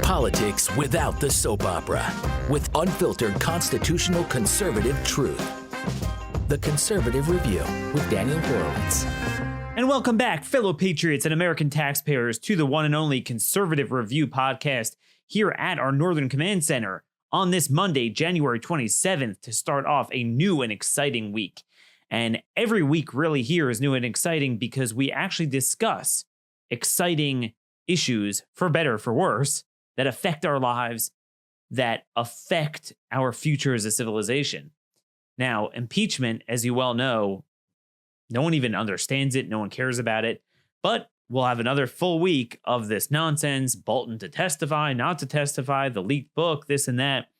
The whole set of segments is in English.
Politics without the soap opera, with unfiltered constitutional conservative truth. The Conservative Review with Daniel Horowitz. And welcome back, fellow patriots and American taxpayers, to the one and only Conservative Review podcast here at our Northern Command Center on this Monday, January 27th, to start off a new and exciting week. And every week really here is new and exciting because we actually discuss exciting issues, for better, for worse, that affect our lives, that affect our future as a civilization. Now, impeachment, as you well know, no one even understands it. No one cares about it. But we'll have another full week of this nonsense, Bolton to testify, not to testify, the leaked book, this and that.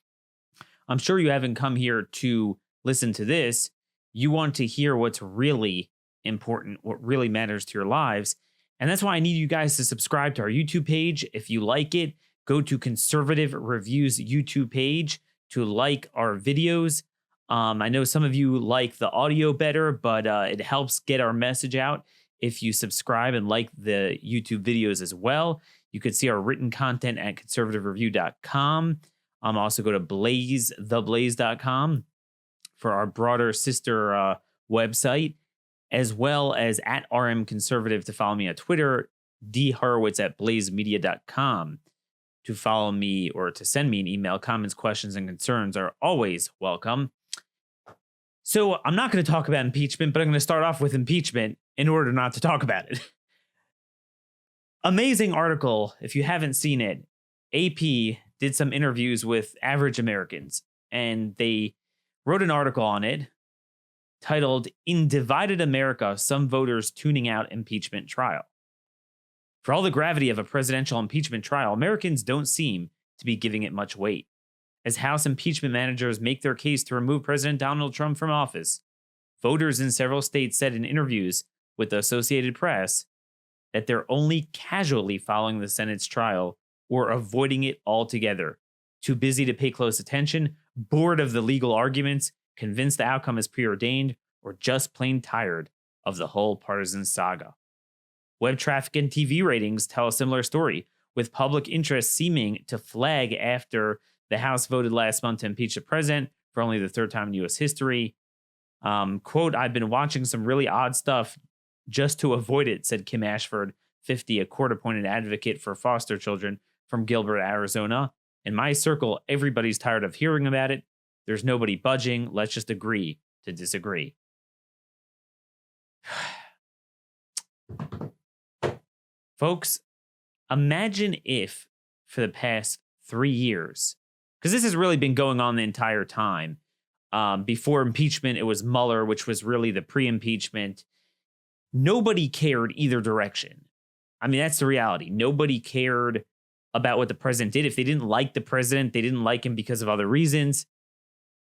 I'm sure you haven't come here to listen to this. You want to hear what's really important, what really matters to your lives. And that's why I need you guys to subscribe to our YouTube page. If you like it, go to Conservative Review's YouTube page to like our videos. I know some of you like the audio better, but it helps get our message out if you subscribe and like the YouTube videos as well. You could see our written content at conservativereview.com. Also go to theblaze.com for our broader sister website, as well as at RM Conservative to follow me on Twitter, dhorowitz at blazemedia.com. To follow me or to send me an email. Comments, questions, and concerns are always welcome. So I'm not going to talk about impeachment, but I'm going to start off with impeachment in order not to talk about it. Amazing article. If you haven't seen it, AP did some interviews with average Americans, and they wrote an article on it titled, "In Divided America, Some Voters Tuning Out Impeachment Trial." For all the gravity of a presidential impeachment trial, Americans don't seem to be giving it much weight. As House impeachment managers make their case to remove President Donald Trump from office, voters in several states said in interviews with the Associated Press that they're only casually following the Senate's trial or avoiding it altogether, too busy to pay close attention, bored of the legal arguments, convinced the outcome is preordained, or just plain tired of the whole partisan saga. Web traffic and TV ratings tell a similar story, with public interest seeming to flag after the House voted last month to impeach the president for only the third time in U.S. history. Quote, "I've been watching some really odd stuff just to avoid it," said Kim Ashford, 50, a court-appointed advocate for foster children from Gilbert, Arizona. "In my circle, everybody's tired of hearing about it. There's nobody budging. Let's just agree to disagree." Folks, imagine if for the past 3 years, because this has really been going on the entire time. Before impeachment, it was Mueller, which was really the pre-impeachment. Nobody cared either direction. I mean, that's the reality. Nobody cared about what the president did. If they didn't like the president, they didn't like him because of other reasons.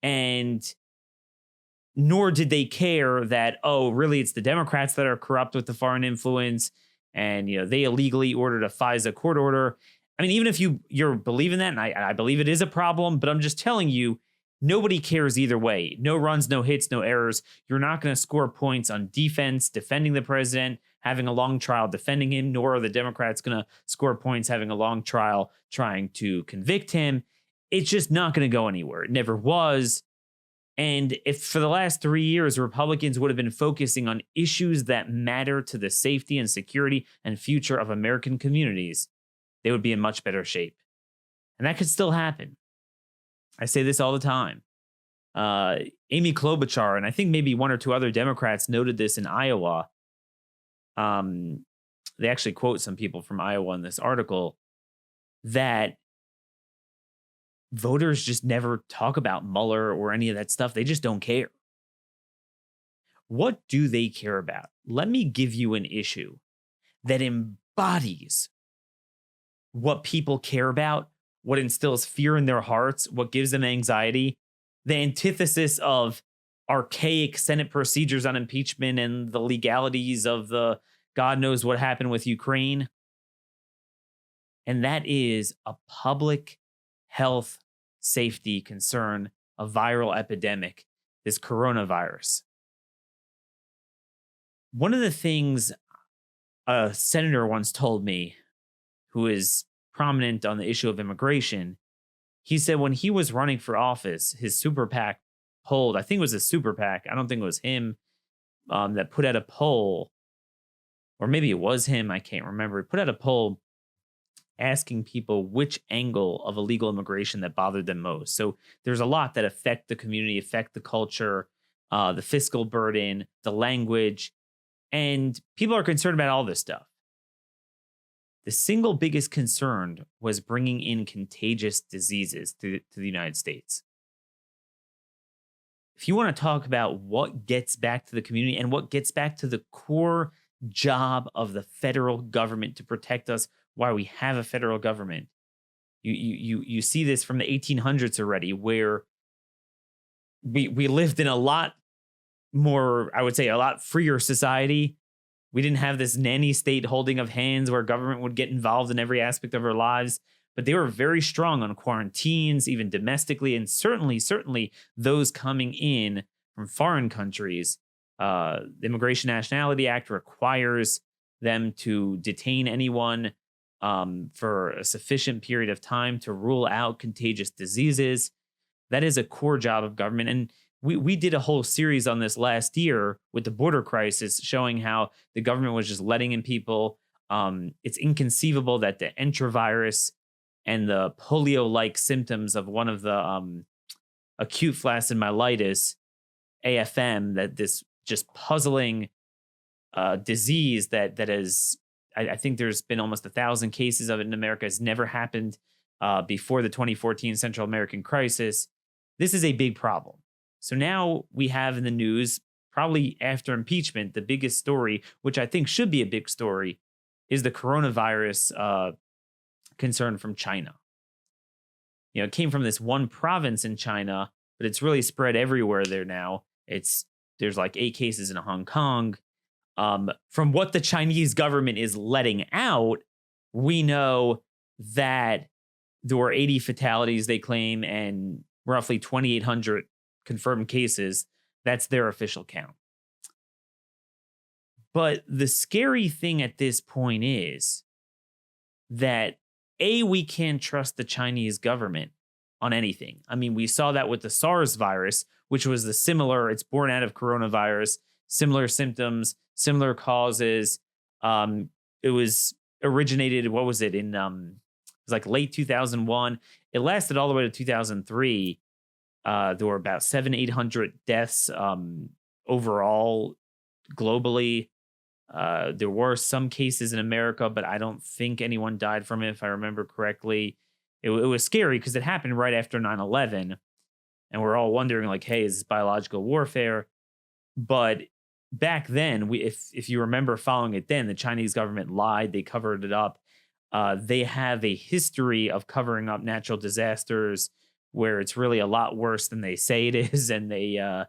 And nor did they care that, oh, really, it's the Democrats that are corrupt with the foreign influence. And, you know, they illegally ordered a FISA court order. I mean, even if you're believing that, and I believe it is a problem, but I'm just telling you, nobody cares either way. No runs, no hits, no errors. You're not going to score points on defense, defending the president, having a long trial defending him, nor are the Democrats going to score points having a long trial trying to convict him. It's just not going to go anywhere. It never was. And if for the last 3 years, Republicans would have been focusing on issues that matter to the safety and security and future of American communities, they would be in much better shape. And that could still happen. I say this all the time. Amy Klobuchar, and I think maybe one or two other Democrats noted this in Iowa. They actually quote some people from Iowa in this article that voters just never talk about Mueller or any of that stuff. They just don't care. What do they care about? Let me give you an issue that embodies what people care about, what instills fear in their hearts, what gives them anxiety, the antithesis of archaic Senate procedures on impeachment and the legalities of the God knows what happened with Ukraine. And that is a public health safety concern, a viral epidemic, this coronavirus. One of the things a senator once told me, who is prominent on the issue of immigration. He said when he was running for office, his super PAC polled, I think it was a super PAC, I don't think it was him, that put out a poll, or maybe it was him, I can't remember. He put out a poll asking people which angle of illegal immigration that bothered them most. So there's a lot that affect the community, affect the culture, the fiscal burden, the language, and people are concerned about all this stuff. The single biggest concern was bringing in contagious diseases to the United States. If you want to talk about what gets back to the community and what gets back to the core job of the federal government to protect us, why we have a federal government, you see this from the 1800s already, where we lived in a lot more, I would say, a lot freer society. We didn't have this nanny state holding of hands where government would get involved in every aspect of our lives, but they were very strong on quarantines, even domestically, and certainly those coming in from foreign countries. The Immigration Nationality Act requires them to detain anyone for a sufficient period of time to rule out contagious diseases. That is a core job of government. And we did a whole series on this last year with the border crisis, showing how the government was just letting in people. It's inconceivable that the enterovirus and the polio-like symptoms of one of the acute flaccid myelitis, AFM, that this just puzzling disease that is, I think there's been almost 1,000 cases of it in America, has never happened before the 2014 Central American crisis. This is a big problem. So now we have in the news, probably after impeachment, the biggest story, which I think should be a big story, is the coronavirus concern from China. You know, it came from this one province in China, but it's really spread everywhere there now. There's like 8 cases in Hong Kong. From what the Chinese government is letting out, we know that there were 80 fatalities, they claim, and roughly 2,800 confirmed cases. That's their official count. But the scary thing at this point is that, A, we can't trust the Chinese government on anything. I mean, we saw that with the SARS virus, which was it's born out of coronavirus, similar symptoms, similar causes. It was originated, what was it, it was like late 2001. It lasted all the way to 2003. There were about 700-800 deaths overall globally. There were some cases in America, but I don't think anyone died from it, if I remember correctly. It was scary because it happened right after 9/11, and we're all wondering, like, hey, is this biological warfare? But back then, if you remember following it then, the Chinese government lied. They covered it up. They have a history of covering up natural disasters where it's really a lot worse than they say it is. And they,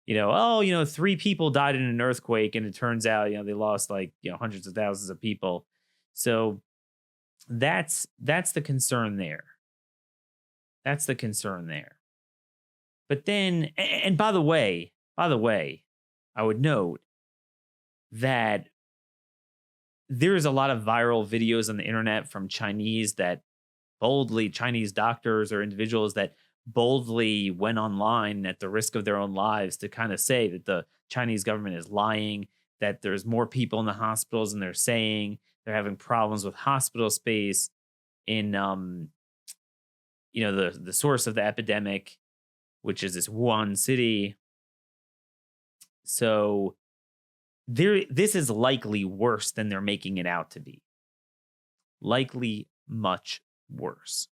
3 people died in an earthquake, and it turns out, they lost hundreds of thousands of people. So that's the concern there. That's the concern there. But then, and by the way, I would note that there's a lot of viral videos on the internet from Chinese doctors or individuals that boldly went online at the risk of their own lives to kind of say that the Chinese government is lying, that there's more people in the hospitals than they're saying. They're having problems with hospital space in, the source of the epidemic, which is this Wuhan city. So this is likely worse than they're making it out to be. Likely much worse.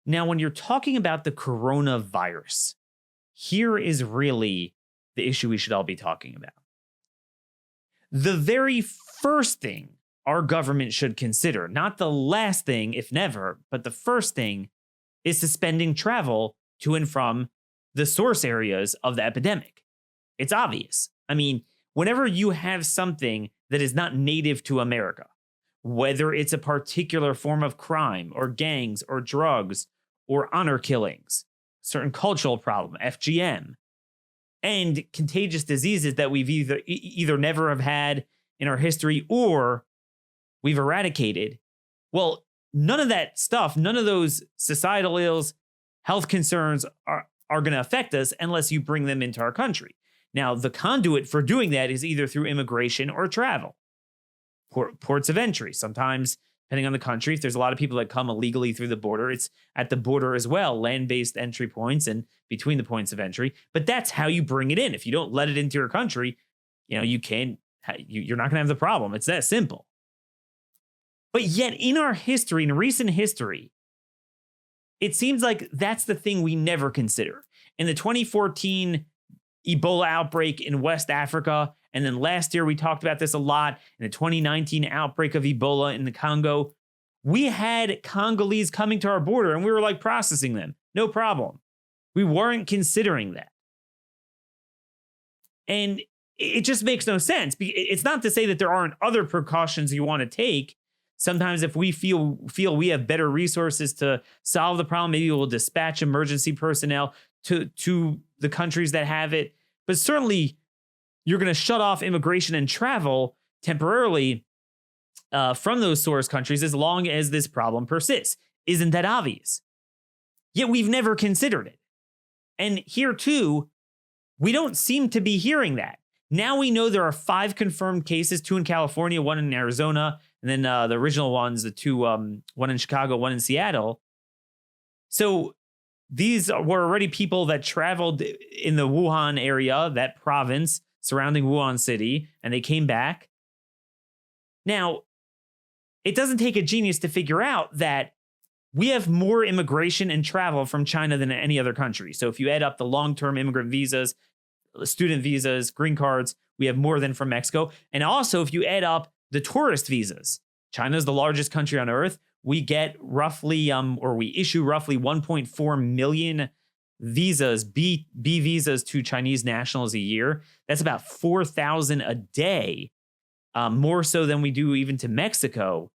Now, when you're talking about the coronavirus, here is really the issue we should all be talking about. The very first thing our government should consider, not the last thing, if never, but the first thing, is suspending travel to and from the source areas of the epidemic. It's obvious. I mean, whenever you have something that is not native to America, whether it's a particular form of crime or gangs or drugs or honor killings, certain cultural problem, FGM, and contagious diseases that we've either never have had in our history or we've eradicated, Well, none of that stuff, none of those societal ills, health concerns are going to affect us unless you bring them into our country. Now, the conduit for doing that is either through immigration or travel. Ports of entry. Sometimes, depending on the country, if there's a lot of people that come illegally through the border, it's at the border as well, land-based entry points and between the points of entry. But that's how you bring it in. If you don't let it into your country, you can't. You're not going to have the problem. It's that simple. But yet, in our history, in recent history, it seems like that's the thing we never consider. In the 2014 Ebola outbreak in West Africa, and then last year we talked about this a lot, in the 2019 outbreak of Ebola in the Congo, we had Congolese coming to our border and we were like processing them. No problem. We weren't considering that. And it just makes no sense. It's not to say that there aren't other precautions you want to take. Sometimes if we feel we have better resources to solve the problem, maybe we'll dispatch emergency personnel to the countries that have it. But certainly you're going to shut off immigration and travel temporarily from those source countries as long as this problem persists. Isn't that obvious? Yet we've never considered it. And here too, we don't seem to be hearing that. Now we know there are 5 confirmed cases, 2 in California, 1 in Arizona, and then the original ones, the 2, 1 in Chicago, 1 in Seattle. So these were already people that traveled in the Wuhan area, that province surrounding Wuhan city, and they came back. Now, it doesn't take a genius to figure out that we have more immigration and travel from China than any other country. So if you add up the long-term immigrant visas, student visas, green cards, we have more than from Mexico. And also, if you add up the tourist visas, China is the largest country on earth. We get roughly, we issue roughly 1.4 million visas, B visas to Chinese nationals a year. That's about 4,000 a day, more so than we do even to Mexico.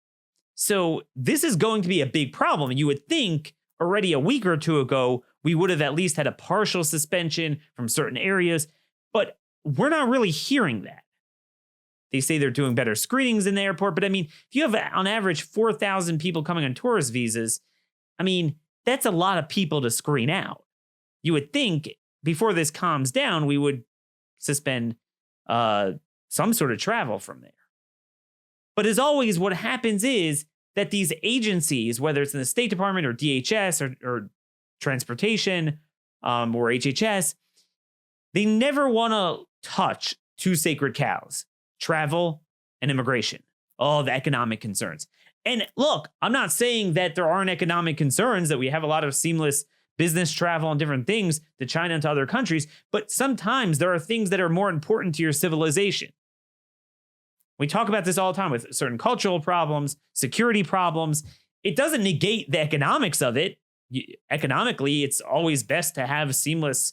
So this is going to be a big problem. And you would think already a week or two ago, we would have at least had a partial suspension from certain areas, but we're not really hearing that. They say they're doing better screenings in the airport, but I mean, if you have on average 4,000 people coming on tourist visas, I mean, that's a lot of people to screen out. You would think before this calms down, we would suspend some sort of travel from there. But as always, what happens is that these agencies, whether it's in the State Department or DHS or Transportation or HHS, they never want to touch 2 sacred cows: travel and immigration. Oh, the economic concerns. And look, I'm not saying that there aren't economic concerns, that we have a lot of seamless business travel and different things to China and to other countries, but sometimes there are things that are more important to your civilization. We talk about this all the time with certain cultural problems, security problems. It doesn't negate the economics of it. Economically, it's always best to have seamless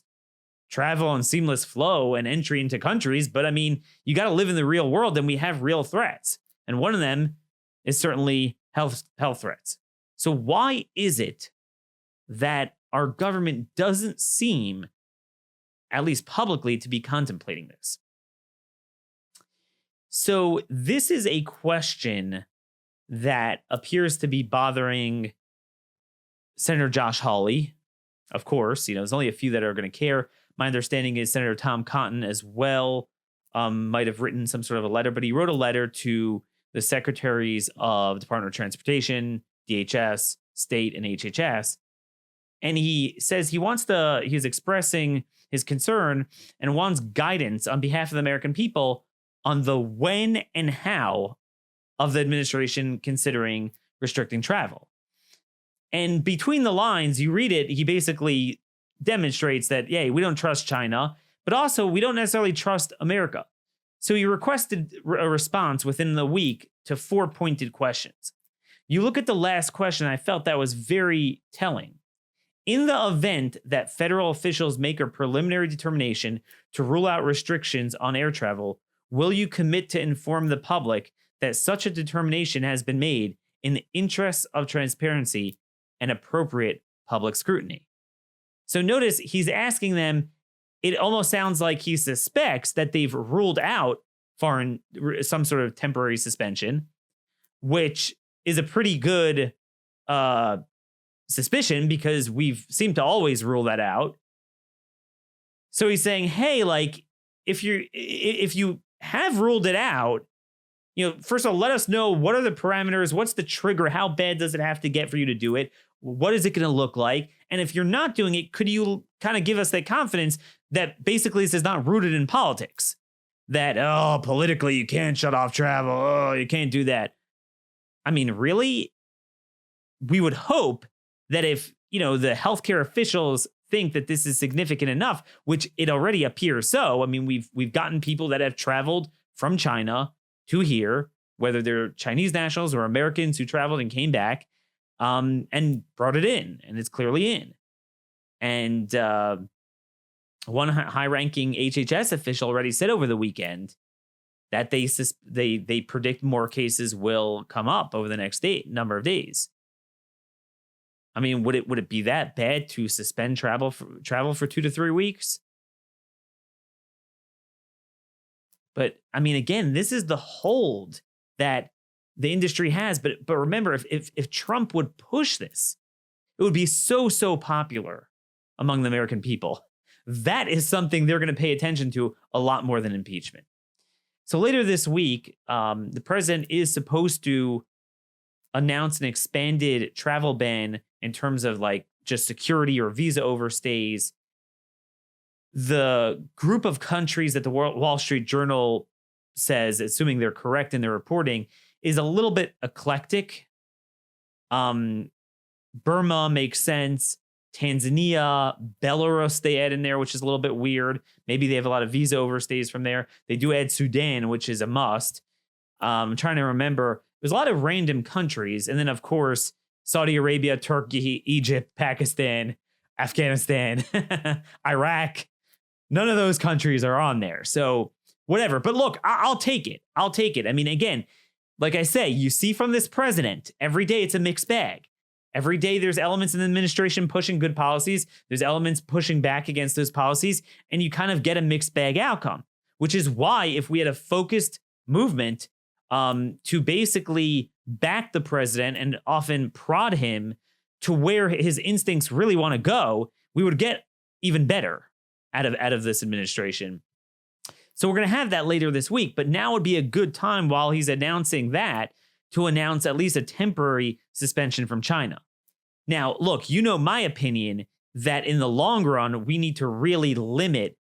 travel and seamless flow and entry into countries. But I mean, you got to live in the real world, and we have real threats. And one of them is certainly health threats. So why is it that our government doesn't seem, at least publicly, to be contemplating this? So this is a question that appears to be bothering Senator Josh Hawley. Of course, there's only a few that are going to care. My understanding is Senator Tom Cotton as well might have written some sort of a letter, but he wrote a letter to the secretaries of Department of Transportation, DHS, State, and HHS. And he says he's expressing his concern and wants guidance on behalf of the American people on the when and how of the administration considering restricting travel. And between the lines, you read it, he basically demonstrates that, yeah, we don't trust China, but also we don't necessarily trust America. So he requested a response within the week to 4 pointed questions. You look at the last question, I felt that was very telling. In the event that federal officials make a preliminary determination to rule out restrictions on air travel, will you commit to inform the public that such a determination has been made in the interests of transparency and appropriate public scrutiny? So notice he's asking them, it almost sounds like he suspects that they've ruled out some sort of temporary suspension, which is a pretty good suspicion because we've seemed to always rule that out. So he's saying, hey, like, if you have ruled it out, first of all, let us know, what are the parameters? What's the trigger? How bad does it have to get for you to do it? What is it going to look like? And if you're not doing it, could you kind of give us that confidence that basically this is not rooted in politics? That, politically, you can't shut off travel. Oh, you can't do that. I mean, really? We would hope that if, the healthcare officials think that this is significant enough, which it already appears so. I mean, we've gotten people that have traveled from China to here, whether they're Chinese nationals or Americans who traveled and came back, and brought it in, and it's clearly in. And one high-ranking HHS official already said over the weekend that they predict more cases will come up over the next number of days. I mean, would it be that bad to suspend travel for 2 to 3 weeks? But I mean, again, this is the hold that the industry has. But remember, if Trump would push this, it would be so popular among the American people. That is something they're going to pay attention to a lot more than impeachment. So later this week, the president is supposed to announce an expanded travel ban in terms of like just security or visa overstays. The group of countries that the Wall Street Journal says, assuming they're correct in their reporting, is a little bit eclectic. Burma makes sense. Tanzania, Belarus, they add in there, which is a little bit weird. Maybe they have a lot of visa overstays from there. They do add Sudan, which is a must. I'm trying to remember. There's a lot of random countries. And then, of course, Saudi Arabia, Turkey, Egypt, Pakistan, Afghanistan, Iraq. None of those countries are on there. So whatever. But look, I'll take it. I'll take it. I mean, again, like I say, you see from this president, every day it's a mixed bag. Every day there's elements in the administration pushing good policies. There's elements pushing back against those policies. And you kind of get a mixed bag outcome, which is why if we had a focused movement to basically back the president and often prod him to where his instincts really want to go, we would get even better out of this administration. So we're going to have that later this week. But now would be a good time while he's announcing that to announce at least a temporary suspension from China. Now, look, my opinion that in the long run, we need to really limit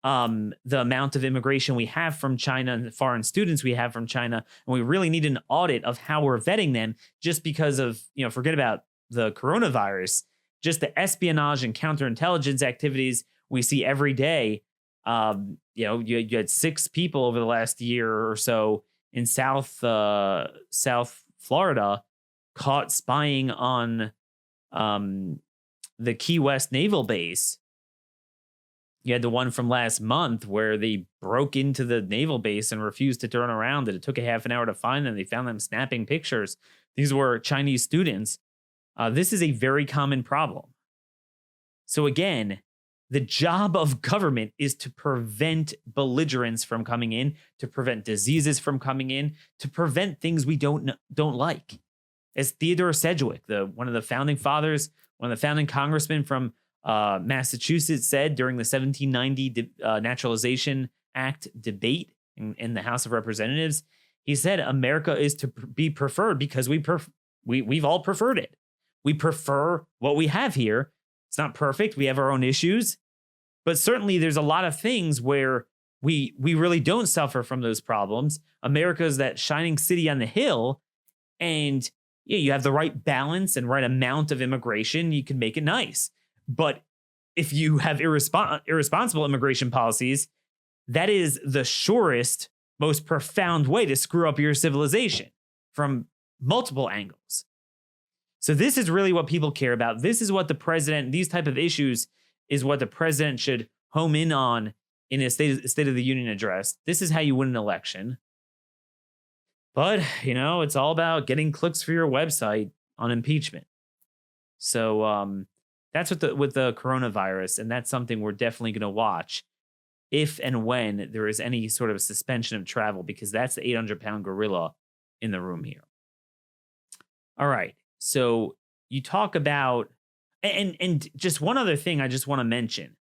the amount of immigration we have from China and the foreign students we have from China. And we really need an audit of how we're vetting them just because of, forget about the coronavirus, just the espionage and counterintelligence activities we see every day. You had 6 people over the last year or so in South Florida caught spying on the Key West Naval Base. You had the one from last month where they broke into the naval base and refused to turn around, and it took a half an hour to find them. They found them snapping pictures. These were Chinese students. This is a very common problem. So again, the job of government is to prevent belligerents from coming in, to prevent diseases from coming in, to prevent things we don't like. As Theodore Sedgwick, one of the founding fathers, one of the founding congressmen from Massachusetts said during the 1790 Naturalization Act debate in the House of Representatives, he said America is to be preferred because we've all preferred it. We prefer what we have here. It's not perfect. We have our own issues, but certainly there's a lot of things where we really don't suffer from those problems. America is that shining city on the hill, and you have the right balance and right amount of immigration. You can make it nice. But if you have irresponsible immigration policies, that is the surest, most profound way to screw up your civilization from multiple angles. So this is really what people care about. This is what the president, these type of issues is what the president should home in on in a State of the Union address. This is how you win an election. But, it's all about getting clicks for your website on impeachment. So that's with the coronavirus, and that's something we're definitely going to watch if and when there is any sort of suspension of travel, because that's the 800-pound gorilla in the room here. All right. So you talk about, and just one other thing I just want to mention.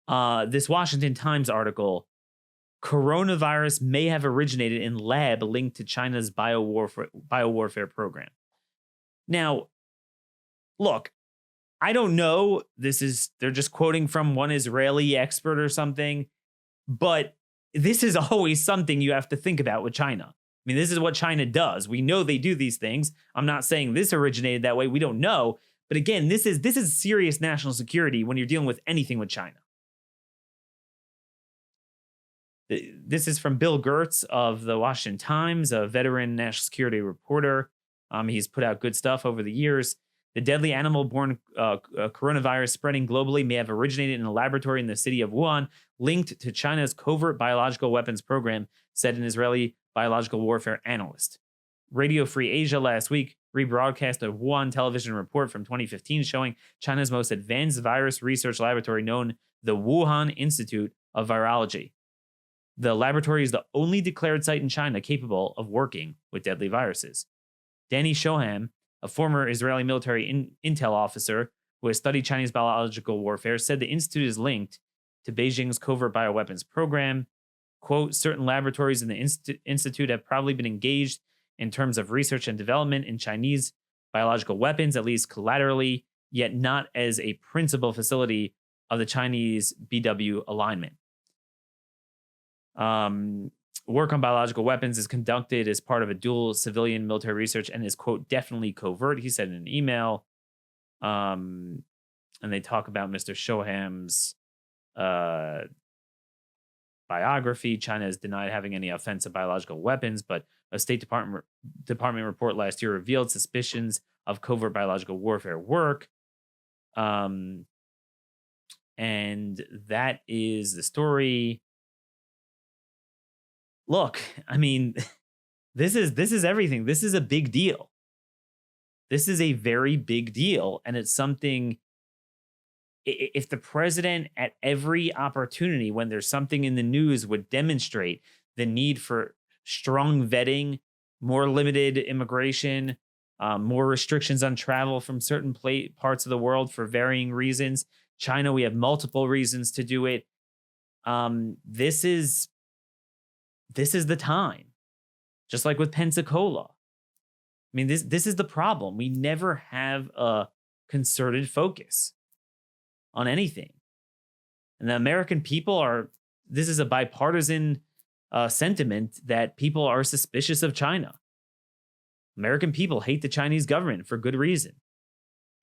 This Washington Times article, coronavirus may have originated in lab linked to China's biowarfare program. Now, look, I don't know. They're just quoting from one Israeli expert or something, but this is always something you have to think about with China. I mean, this is what China does. We know they do these things. I'm not saying this originated that way. We don't know. But again, this is serious national security when you're dealing with anything with China. This is from Bill Gertz of the Washington Times, a veteran national security reporter. He's put out good stuff over the years. The deadly animal-borne coronavirus spreading globally may have originated in a laboratory in the city of Wuhan, linked to China's covert biological weapons program, said an Israeli biological warfare analyst. Radio Free Asia last week rebroadcast a Wuhan television report from 2015 showing China's most advanced virus research laboratory, known the Wuhan Institute of Virology. The laboratory is the only declared site in China capable of working with deadly viruses. Danny Shoham, a former Israeli military intel officer who has studied Chinese biological warfare, said the institute is linked to Beijing's covert bioweapons program. Quote, certain laboratories in the institute have probably been engaged in terms of research and development in Chinese biological weapons, at least collaterally, yet not as a principal facility of the Chinese BW alignment. Work on biological weapons is conducted as part of a dual civilian military research and is, quote, definitely covert, he said in an email. And they talk about Mr. Shoham's biography. China has denied having any offensive biological weapons, but a State Department report last year revealed suspicions of covert biological warfare work. And that is the story. Look, I mean, this is everything. This is a big deal. This is a very big deal. And it's something, if the president at every opportunity, when there's something in the news, would demonstrate the need for strong vetting, more limited immigration, more restrictions on travel from certain parts of the world for varying reasons. China, we have multiple reasons to do it. This is the time, just like with Pensacola. I mean, this is the problem. We never have a concerted focus on anything. And the American people this is a bipartisan sentiment that people are suspicious of China. American people hate the Chinese government for good reason.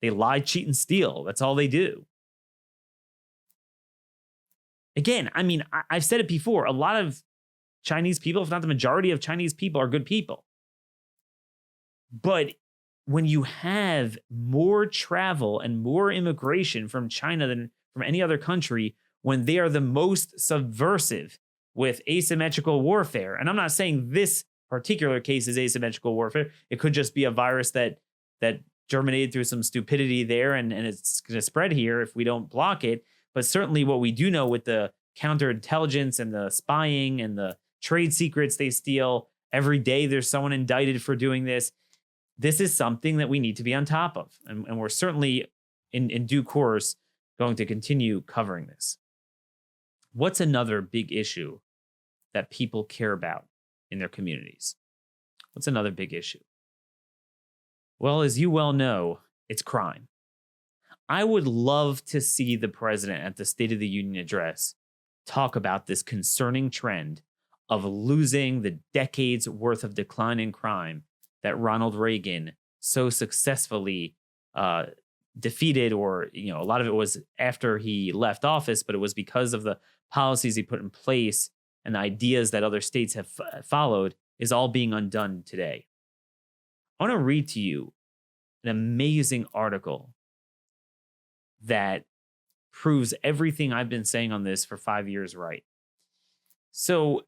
They lie, cheat, and steal. That's all they do. Again, I mean, I've said it before. A lot of Chinese people, if not the majority of Chinese people, are good people. But when you have more travel and more immigration from China than from any other country, when they are the most subversive with asymmetrical warfare, and I'm not saying this particular case is asymmetrical warfare. It could just be a virus that germinated through some stupidity there, and it's going to spread here if we don't block it. But certainly what we do know with the counterintelligence and the spying and the trade secrets they steal, every day there's someone indicted for doing this. This is something that we need to be on top of. And we're certainly in due course going to continue covering this. What's another big issue that people care about in their communities? What's another big issue? Well, as you well know, it's crime. I would love to see the president at the State of the Union address talk about this concerning trend of losing the decades worth of decline in crime that Ronald Reagan so successfully defeated, or, a lot of it was after he left office, but it was because of the policies he put in place and the ideas that other states have followed, is all being undone today. I want to read to you an amazing article that proves everything I've been saying on this for 5 years right. So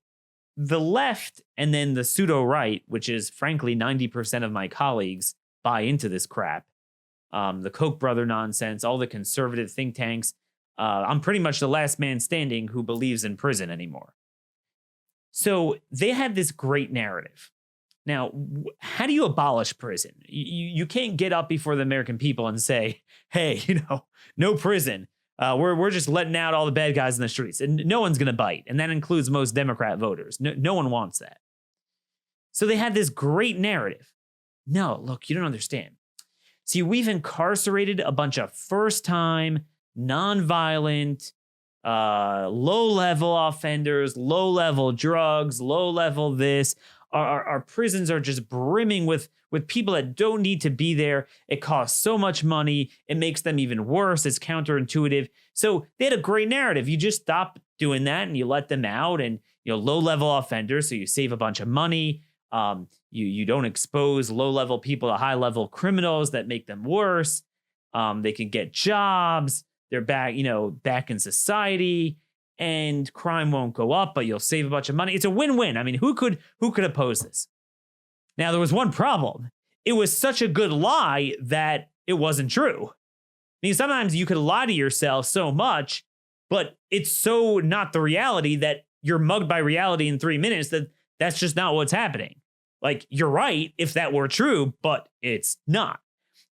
the left and then the pseudo right, which is frankly 90% of my colleagues, buy into this crap. The Koch brother nonsense, all the conservative think tanks. I'm pretty much the last man standing who believes in prison anymore. So they had this great narrative. Now, how do you abolish prison? You can't get up before the American people and say, hey, no prison. We're just letting out all the bad guys in the streets, and no one's going to bite. And that includes most Democrat voters. No one wants that. So they had this great narrative. No, look, you don't understand. See, we've incarcerated a bunch of first-time, nonviolent, low-level offenders, low-level drugs, low-level this. Our prisons are just brimming with people that don't need to be there. It costs so much money. It makes them even worse. It's counterintuitive. So they had a great narrative. You just stop doing that and you let them out, and low-level offenders, so you save a bunch of money. You don't expose low-level people to high-level criminals that make them worse. They can get jobs. They're back in society, and crime won't go up, but you'll save a bunch of money. It's a win-win. I mean, who could oppose this? Now, there was one problem. It was such a good lie that it wasn't true. I mean, sometimes you could lie to yourself so much, but it's so not the reality that you're mugged by reality in 3 minutes that that's just not what's happening. Like, you're right if that were true, but it's not.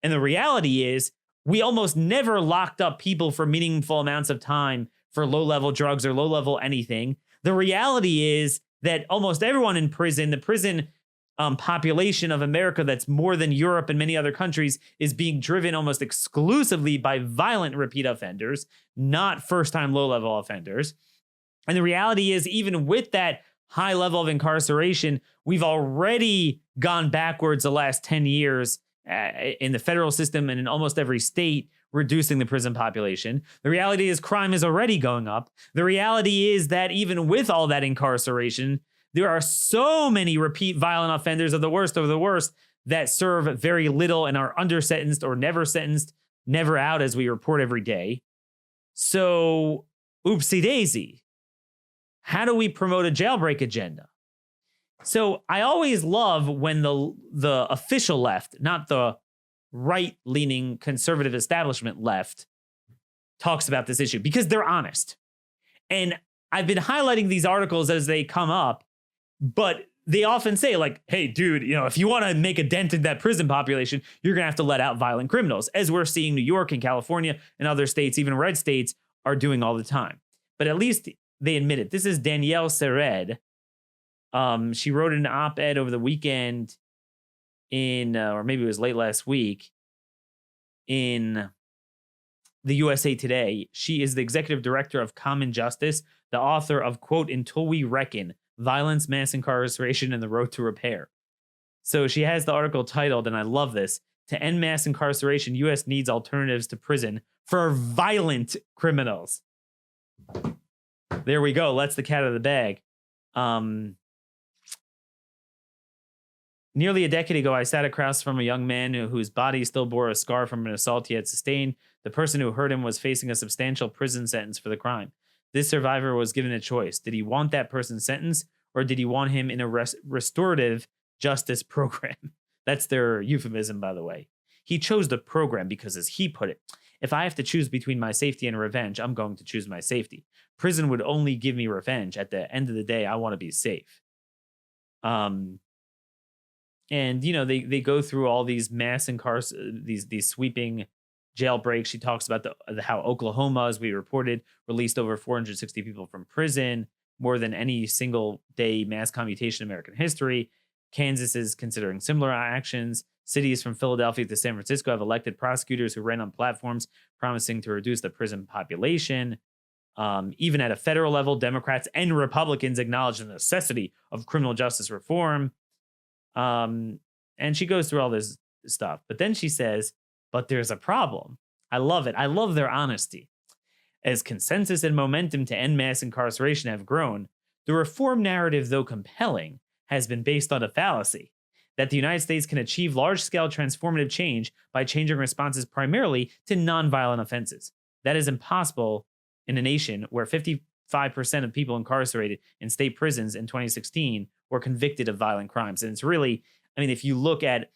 And the reality is, we almost never locked up people for meaningful amounts of time for low-level drugs or low-level anything. The reality is that almost everyone in prison, the prison population of America that's more than Europe and many other countries, is being driven almost exclusively by violent repeat offenders, not first-time low-level offenders. And the reality is, even with that high level of incarceration, we've already gone backwards the last 10 years in the federal system and in almost every state, reducing the prison population. The reality is crime is already going up. The reality is that even with all that incarceration, there are so many repeat violent offenders of the worst that serve very little and are under-sentenced or never sentenced, never out, as we report every day. So, oopsie daisy. How do we promote a jailbreak agenda? So I always love when the official left, not the right-leaning conservative establishment left, talks about this issue, because they're honest. And I've been highlighting these articles as they come up, but they often say, like, hey, dude, if you want to make a dent in that prison population, you're going to have to let out violent criminals, as we're seeing New York and California and other states, even red states, are doing all the time. But at least they admit it. This is Danielle Sered. She wrote an op-ed over the weekend or maybe it was late last week, in the USA Today. She is the executive director of Common Justice, the author of, quote, "Until We Reckon, Violence, Mass Incarceration, and the Road to Repair." So she has the article titled, and I love this, "To End Mass Incarceration, U.S. Needs Alternatives to Prison for Violent Criminals." There we go. Let's the cat out of the bag. Nearly a decade ago, I sat across from a young man whose body still bore a scar from an assault he had sustained. The person who hurt him was facing a substantial prison sentence for the crime. This survivor was given a choice. Did he want that person's sentence, or did he want him in a restorative justice program? That's their euphemism, by the way. He chose the program because, as he put it, if I have to choose between my safety and revenge, I'm going to choose my safety. Prison would only give me revenge. At the end of the day, I want to be safe. And, they go through all these mass these sweeping jailbreaks. She talks about how Oklahoma, as we reported, released over 460 people from prison, more than any single day mass commutation in American history. Kansas is considering similar actions. Cities from Philadelphia to San Francisco have elected prosecutors who ran on platforms promising to reduce the prison population. Even at a federal level, Democrats and Republicans acknowledge the necessity of criminal justice reform. And she goes through all this stuff. But then she says, but there's a problem. I love it. I love their honesty. As consensus and momentum to end mass incarceration have grown, the reform narrative, though compelling, has been based on a fallacy that the United States can achieve large-scale transformative change by changing responses primarily to nonviolent offenses. That is impossible in a nation where 55% of people incarcerated in state prisons in 2016 were convicted of violent crimes. And it's really, if you look at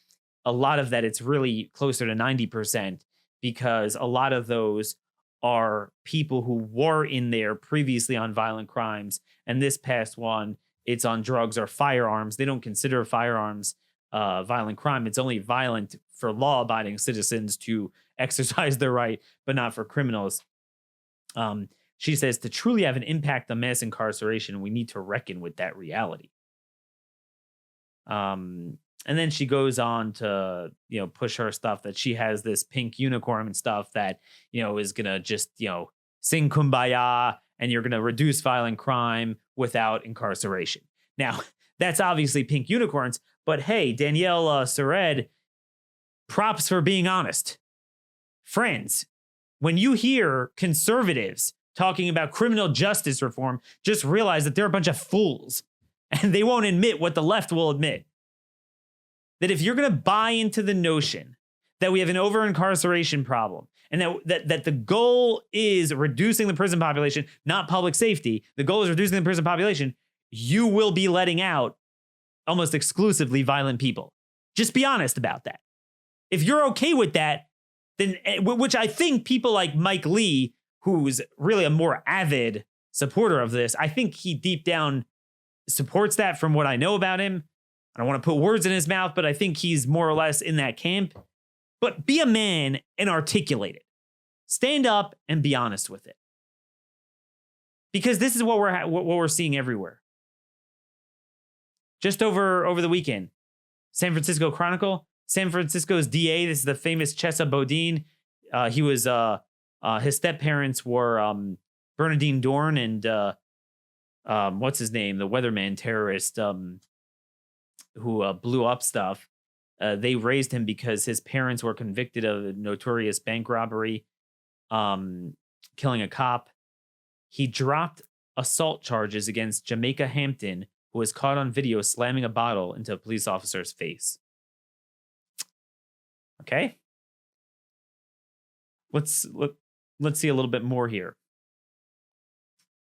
a lot of that, it's really closer to 90%, because a lot of those are people who were in there previously on violent crimes. And this past one, it's on drugs or firearms. They don't consider firearms violent crime. It's only violent for law-abiding citizens to exercise their right, but not for criminals. She says, to truly have an impact on mass incarceration, we need to reckon with that reality. And then she goes on to, push her stuff that she has this pink unicorn and stuff that, is going to just, sing Kumbaya, and you're going to reduce violent crime without incarceration. Now, that's obviously pink unicorns, but hey, Danielle Sered, props for being honest. Friends, when you hear conservatives talking about criminal justice reform, just realize that they're a bunch of fools, and they won't admit what the left will admit. That if you're going to buy into the notion that we have an over-incarceration problem, and that the goal is reducing the prison population, not public safety, the goal is reducing the prison population, you will be letting out almost exclusively violent people. Just be honest about that. If you're okay with that, then, which I think people like Mike Lee, who's really a more avid supporter of this, I think he deep down supports that from what I know about him. I don't want to put words in his mouth, but I think he's more or less in that camp. But be a man and articulate it. Stand up and be honest with it. Because this is what we're seeing everywhere. Just over the weekend, San Francisco Chronicle, San Francisco's DA, this is the famous Chesa Boudin. He was his step-parents were Bernardine Dorn and what's his name, the weatherman terrorist who blew up stuff. They raised him because his parents were convicted of a notorious bank robbery, killing a cop. He dropped assault charges against Jamaica Hampton, who was caught on video slamming a bottle into a police officer's face. Okay. Let's see a little bit more here.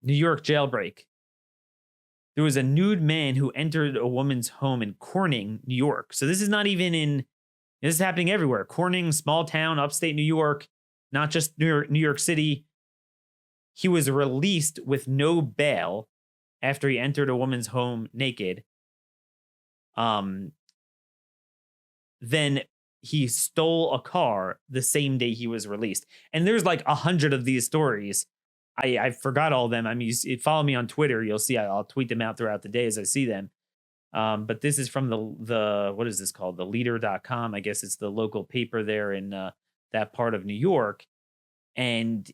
New York jailbreak. There was a nude man who entered a woman's home in Corning, New York. So this is not even this is happening everywhere. Corning, small town, upstate New York, not just New York City. He was released with no bail after he entered a woman's home naked. Then he stole a car the same day he was released. And there's like 100 of these stories. I forgot all of them. I mean, you follow me on Twitter. You'll see I'll tweet them out throughout the day as I see them. But this is from the what is this called? The leader.com. I guess it's the local paper there in that part of New York. And,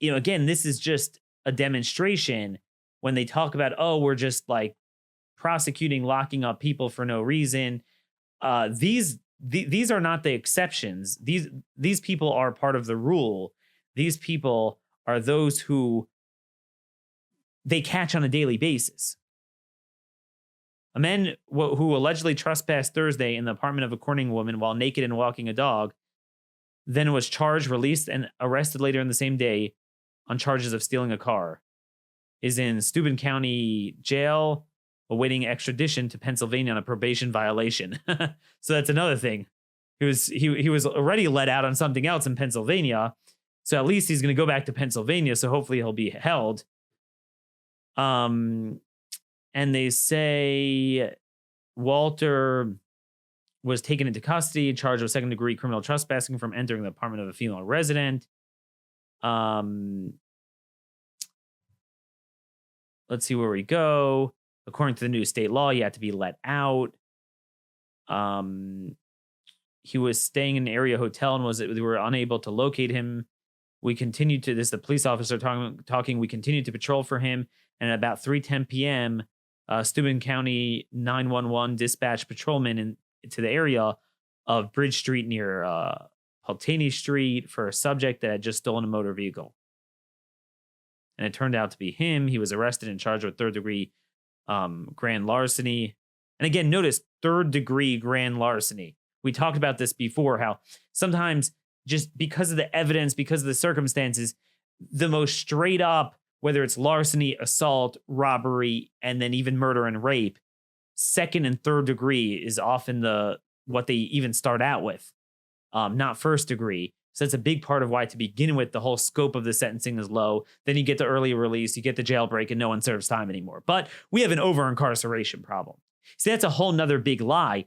again, this is just a demonstration when they talk about, oh, we're just like prosecuting, locking up people for no reason. These are not the exceptions. These people are part of the rule. These people are those who they catch on a daily basis. A man who allegedly trespassed Thursday in the apartment of a Corning woman while naked and walking a dog, then was charged, released, and arrested later in the same day on charges of stealing a car, is in Steuben County Jail, awaiting extradition to Pennsylvania on a probation violation. So that's another thing. He was already let out on something else in Pennsylvania. So at least he's going to go back to Pennsylvania. So hopefully he'll be held. And they say Walter was taken into custody, charged with second-degree criminal trespassing from entering the apartment of a female resident. Let's see where we go. According to the new state law, he had to be let out. He was staying in an area hotel and we were unable to locate him. We continued to, this is the police officer talking, we continued to patrol for him. And at about 3:10 p.m., Steuben County 911 dispatched patrolmen into the area of Bridge Street near Pulteney Street for a subject that had just stolen a motor vehicle. And it turned out to be him. He was arrested and charged with third-degree grand larceny. And again, notice third-degree grand larceny. We talked about this before, how sometimes just because of the evidence, because of the circumstances, the most straight up, whether it's larceny, assault, robbery, and then even murder and rape, second and third degree is often what they even start out with, not first degree. So that's a big part of why, to begin with, the whole scope of the sentencing is low. Then you get the early release, you get the jailbreak, and no one serves time anymore. But we have an over-incarceration problem. See, that's a whole nother big lie.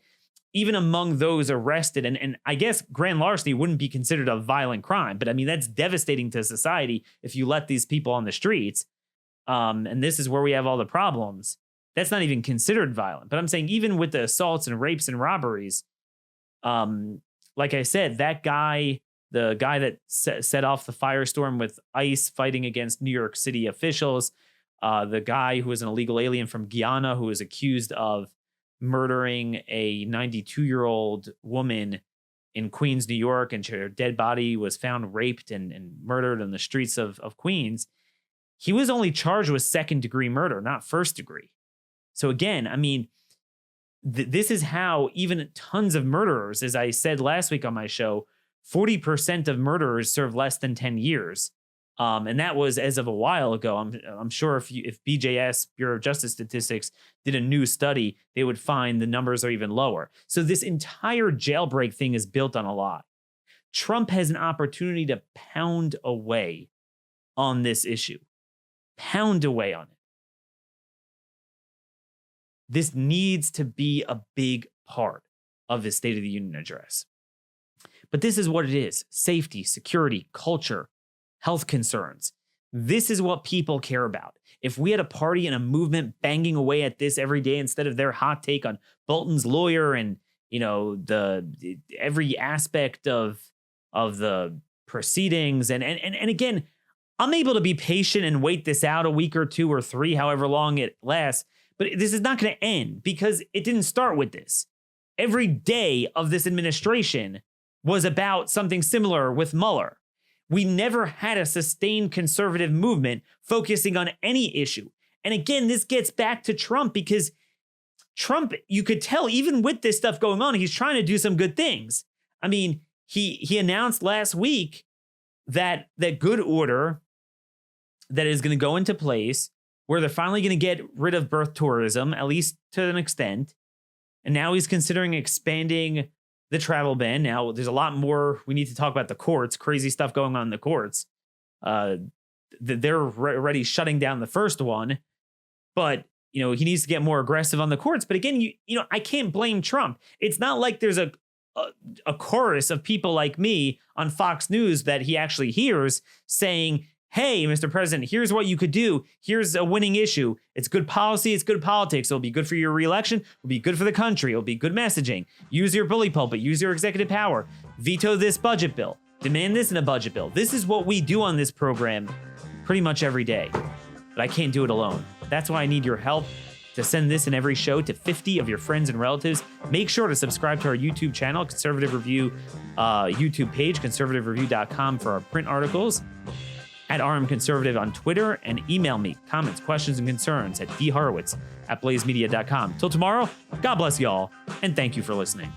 Even among those arrested, and I guess grand larceny wouldn't be considered a violent crime, but I mean, that's devastating to society if you let these people on the streets. And this is where we have all the problems. That's not even considered violent. But I'm saying even with the assaults and rapes and robberies, like I said, that guy, the guy that set off the firestorm with ICE fighting against New York City officials, the guy who was an illegal alien from Guyana who was accused of murdering a 92-year-old woman in Queens, New York, and her dead body was found raped and murdered on the streets of Queens. He was only charged with second-degree murder, not first-degree. So again, I mean, this is how even tons of murderers, as I said last week on my show, 40% of murderers serve less than 10 years. And that was as of a while ago. I'm sure if BJS, Bureau of Justice Statistics, did a new study, they would find the numbers are even lower. So this entire jailbreak thing is built on a lie. Trump has an opportunity to pound away on this issue. Pound away on it. This needs to be a big part of his State of the Union address. But this is what it is: safety, security, culture, health concerns. This is what people care about. If we had a party and a movement banging away at this every day instead of their hot take on Bolton's lawyer and, you know, the every aspect of the proceedings, and again, I'm able to be patient and wait this out a week or two or three, however long it lasts. But this is not going to end because it didn't start with this. Every day of this administration was about something similar with Mueller. We never had a sustained conservative movement focusing on any issue. And again, this gets back to Trump, because Trump, you could tell even with this stuff going on, he's trying to do some good things. I mean, he announced last week that good order that is going to go into place where they're finally going to get rid of birth tourism, at least to an extent. And now he's considering expanding the travel ban. Now, there's a lot more we need to talk about the courts, crazy stuff going on in the courts. They're already shutting down the first one, but, you know, he needs to get more aggressive on the courts. But again, you know, I can't blame Trump. It's not like there's a chorus of people like me on Fox News that he actually hears saying, hey, Mr. President, here's what you could do. Here's a winning issue. It's good policy. It's good politics. It'll be good for your reelection. It'll be good for the country. It'll be good messaging. Use your bully pulpit. Use your executive power. Veto this budget bill. Demand this in a budget bill. This is what we do on this program pretty much every day. But I can't do it alone. That's why I need your help to send this and every show to 50 of your friends and relatives. Make sure to subscribe to our YouTube channel, Conservative Review YouTube page, conservativereview.com for our print articles. At RM Conservative on Twitter, and email me comments, questions, and concerns at dhorowitz@blazemedia.com. Till tomorrow, God bless y'all, and thank you for listening.